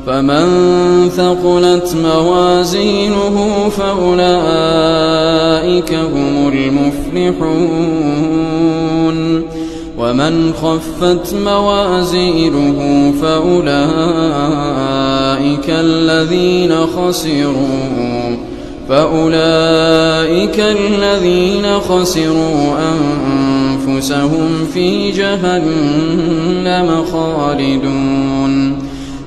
فمن ثقلت موازينه فأولئك هم المفلحون ومن خفت موازينه فأولئك الذين خسروا أنفسهم في جهنم خالدون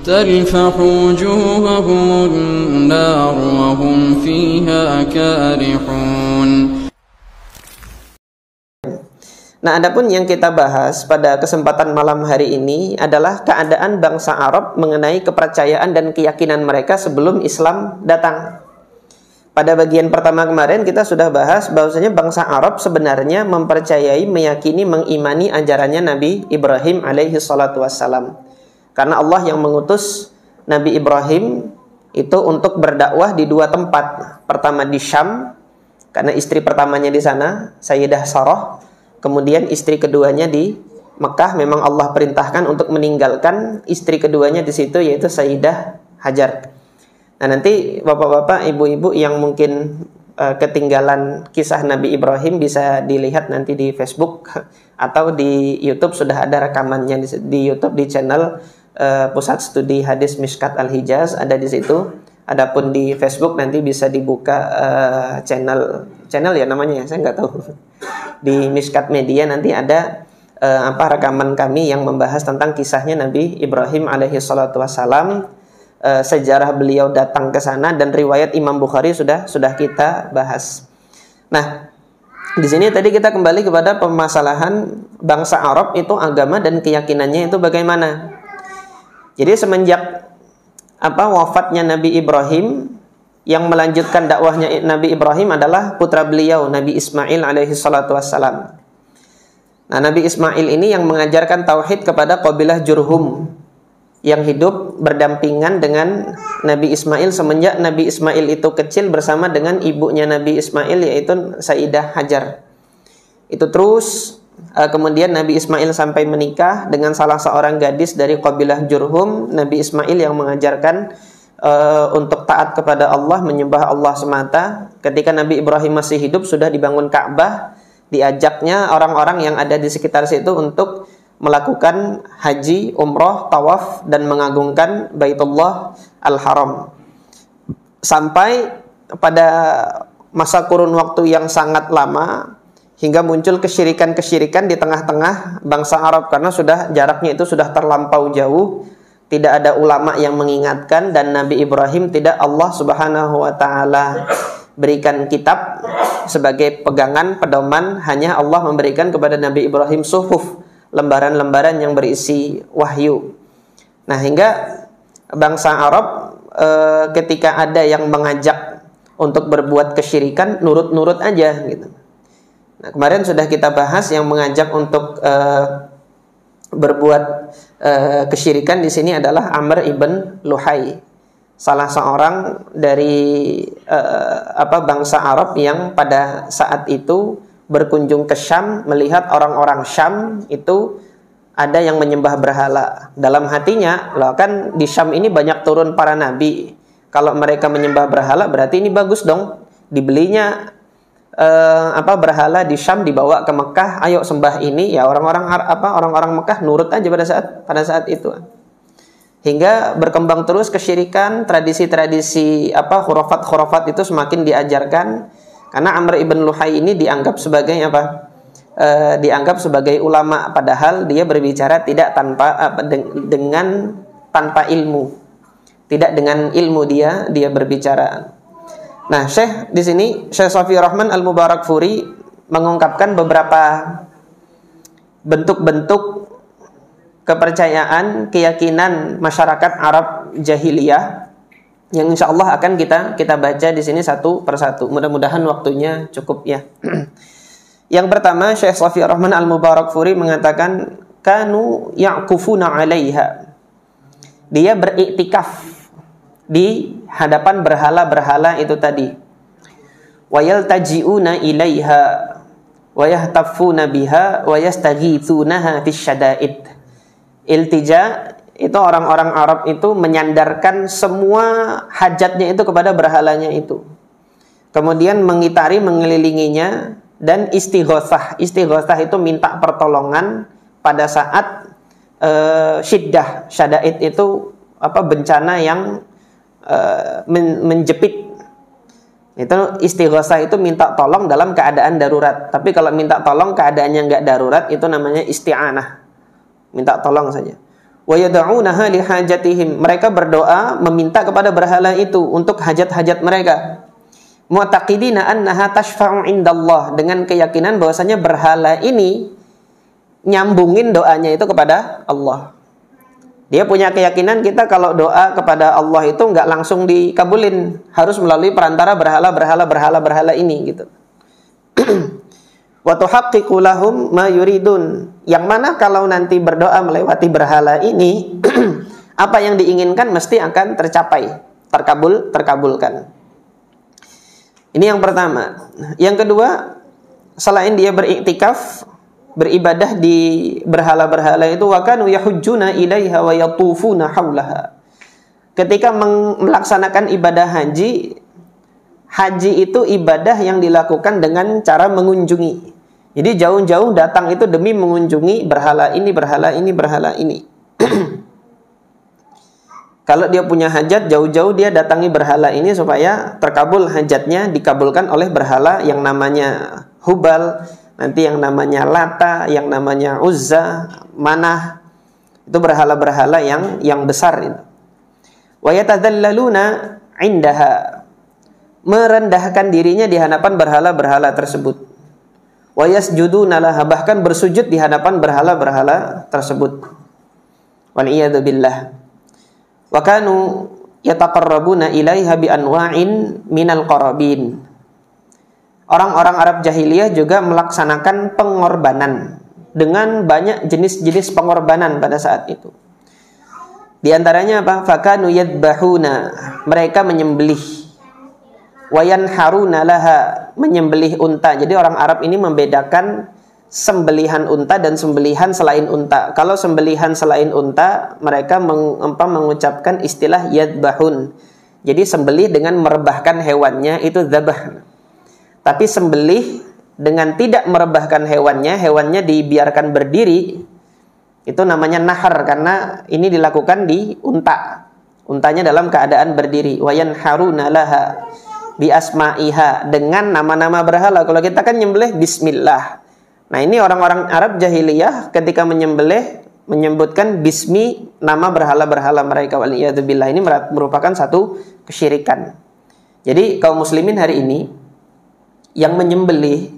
تلفح وجوههم النار وهم فيها كارحون. Nah, adapun yang kita bahas pada kesempatan malam hari ini adalah keadaan bangsa Arab mengenai kepercayaan dan keyakinan mereka sebelum Islam datang. Pada bagian pertama kemarin kita sudah bahas bahwasanya bangsa Arab sebenarnya mempercayai, meyakini, mengimani ajarannya Nabi Ibrahim alaihi salatu wassalam. Karena Allah yang mengutus Nabi Ibrahim itu untuk berdakwah di dua tempat. Pertama di Syam, karena istri pertamanya di sana, Sayyidah Sarah. Kemudian istri keduanya di Mekah, memang Allah perintahkan untuk meninggalkan istri keduanya di situ, yaitu Sayyidah Hajar. Nah, nanti bapak-bapak, ibu-ibu yang mungkin ketinggalan kisah Nabi Ibrahim bisa dilihat nanti di Facebook atau di YouTube, sudah ada rekamannya di YouTube di channel Pusat Studi Hadis Mishkat Al-Hijaz, ada di situ. Adapun di Facebook nanti bisa dibuka channel ya namanya ya, saya nggak tahu. Di Mishkat Media nanti ada rekaman kami yang membahas tentang kisahnya Nabi Ibrahim alaihi salatu wassalam, sejarah beliau datang ke sana, dan riwayat Imam Bukhari sudah kita bahas. Nah, di sini tadi kita kembali kepada permasalahan bangsa Arab itu agama dan keyakinannya itu bagaimana. Jadi semenjak wafatnya Nabi Ibrahim, yang melanjutkan dakwahnya Nabi Ibrahim adalah putra beliau Nabi Ismail alaihi salatu wassalam. Nah, Nabi Ismail ini yang mengajarkan tauhid kepada kabilah Jurhum yang hidup berdampingan dengan Nabi Ismail semenjak Nabi Ismail itu kecil bersama dengan ibunya Nabi Ismail, yaitu Sayyidah Hajar. Itu terus kemudian Nabi Ismail sampai menikah dengan salah seorang gadis dari kabilah Jurhum. Nabi Ismail yang mengajarkan untuk taat kepada Allah, menyembah Allah semata. Ketika Nabi Ibrahim masih hidup sudah dibangun Ka'bah, diajaknya orang-orang yang ada di sekitar situ untuk melakukan haji, umroh, tawaf, dan mengagungkan Baitullah Al-Haram. Sampai pada masa kurun waktu yang sangat lama, hingga muncul kesyirikan-kesyirikan di tengah-tengah bangsa Arab, karena jaraknya itu sudah terlampau jauh. Tidak ada ulama yang mengingatkan, dan Nabi Ibrahim tidak Allah Subhanahu wa taala berikan kitab sebagai pegangan, pedoman. Hanya Allah memberikan kepada Nabi Ibrahim suhuf, lembaran-lembaran yang berisi wahyu. Nah, hingga bangsa Arab ketika ada yang mengajak untuk berbuat kesyirikan, nurut-nurut aja gitu. Nah, kemarin sudah kita bahas yang mengajak untuk berbuat kesyirikan di sini adalah Amr ibn Luhai, salah seorang dari bangsa Arab yang pada saat itu berkunjung ke Syam, melihat orang-orang Syam itu ada yang menyembah berhala. Dalam hatinya, loh kan di Syam ini banyak turun para nabi, kalau mereka menyembah berhala berarti ini bagus dong, dibelinya berhala di Syam, dibawa ke Mekah, ayo sembah ini. Ya orang-orang Mekah nurut aja pada saat itu. Hingga berkembang terus kesyirikan, tradisi-tradisi khurafat itu semakin diajarkan, karena Amr ibn Luhai ini dianggap sebagai dianggap sebagai ulama, padahal dia berbicara tidak tanpa ilmu. Tidak dengan ilmu dia berbicara. Nah, Syekh di sini, Syekh Shafiyur Rahman Al-Mubarakfuri mengungkapkan beberapa bentuk-bentuk kepercayaan, keyakinan masyarakat Arab jahiliyah yang insya Allah akan kita baca di sini satu persatu. Mudah-mudahan waktunya cukup ya. Yang pertama, Syekh Shafiyur Rahman Al-Mubarakfuri mengatakan kanu ya'kufuna 'alaiha. Dia beriktikaf di hadapan berhala-berhala itu tadi. Wa yaltaji'una ilaiha wa yahtaffuna biha wa yastaghitsunaha fisyada'id. Iltija itu orang-orang Arab itu menyandarkan semua hajatnya itu kepada berhalanya itu. Kemudian mengitari, mengelilinginya, dan istighosah. Istighosah itu minta pertolongan pada saat syiddah. Syada'id itu bencana yang menjepit. Itu istighosah itu minta tolong dalam keadaan darurat. Tapi kalau minta tolong keadaannya nggak darurat, itu namanya isti'anah. Minta tolong saja. Wa yad'unaha li hajatihim. Mereka berdoa meminta kepada berhala itu untuk hajat-hajat mereka. Mu'taqidina annaha tashfa'u indallah, dengan keyakinan bahwasanya berhala ini nyambungin doanya itu kepada Allah. Dia punya keyakinan kita kalau doa kepada Allah itu nggak langsung dikabulin, harus melalui perantara berhala ini gitu. Wa tuhaqqiqu lahum ma yuridun, yang mana kalau nanti berdoa melewati berhala ini apa yang diinginkan mesti akan tercapai, terkabulkan. Ini yang pertama. Yang kedua, selain dia beriktikaf, beribadah di berhala-berhala itu, wa kanu yahujjuna ilaiha wa yatufuna haulaha. Ketika melaksanakan ibadah haji itu ibadah yang dilakukan dengan cara mengunjungi. Jadi jauh-jauh datang itu demi mengunjungi berhala ini. Kalau dia punya hajat, jauh-jauh dia datangi berhala ini supaya terkabul hajatnya, dikabulkan oleh berhala yang namanya Hubal, nanti yang namanya Lata, yang namanya Uzza, Manah. Itu berhala-berhala yang besar itu. Wa yatadhallaluna indaha, merendahkan dirinya di hadapan berhala-berhala tersebut. Wa yasjuduna laha, bahkan bersujud di hadapan berhala-berhala tersebut. Wal iyadu billah. Wa kanu yataqarrabuna ilaiha bi anwa'in minal qarabin. Orang-orang Arab jahiliyah juga melaksanakan pengorbanan dengan banyak jenis-jenis pengorbanan pada saat itu. Di antaranya apa? Fakanu yadbahuna, mereka menyembelih. Wa yanharuna laha, menyembelih unta. Jadi orang Arab ini membedakan sembelihan unta dan sembelihan selain unta. Kalau sembelihan selain unta, mereka mengucapkan istilah yadbahun. Jadi sembelih dengan merebahkan hewannya itu dzabah. Tapi sembelih dengan tidak merebahkan hewannya dibiarkan berdiri, itu namanya nahar, karena ini dilakukan di unta. Untanya dalam keadaan berdiri. Wa yanharuna laha bi asma'iha, dengan nama-nama berhala. Kalau kita kan nyembelih bismillah. Nah, ini orang-orang Arab jahiliyah ketika menyembelih menyebutkan bismi nama berhala-berhala mereka. Waliyadzubillah. Ini merupakan satu kesyirikan. Jadi kaum muslimin hari ini yang menyembelih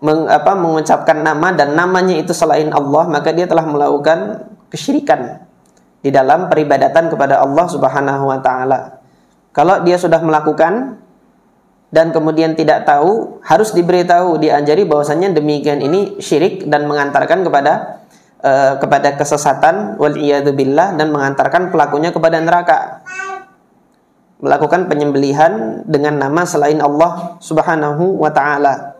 mengucapkan nama dan namanya itu selain Allah, maka dia telah melakukan kesyirikan di dalam peribadatan kepada Allah Subhanahu wa taala. Kalau dia sudah melakukan dan kemudian tidak tahu, harus diberitahu, diajari bahwasanya demikian ini syirik dan mengantarkan kepada kesesatan, wal iyadu billah, dan mengantarkan pelakunya kepada neraka. Melakukan penyembelihan dengan nama selain Allah Subhanahu wa taala.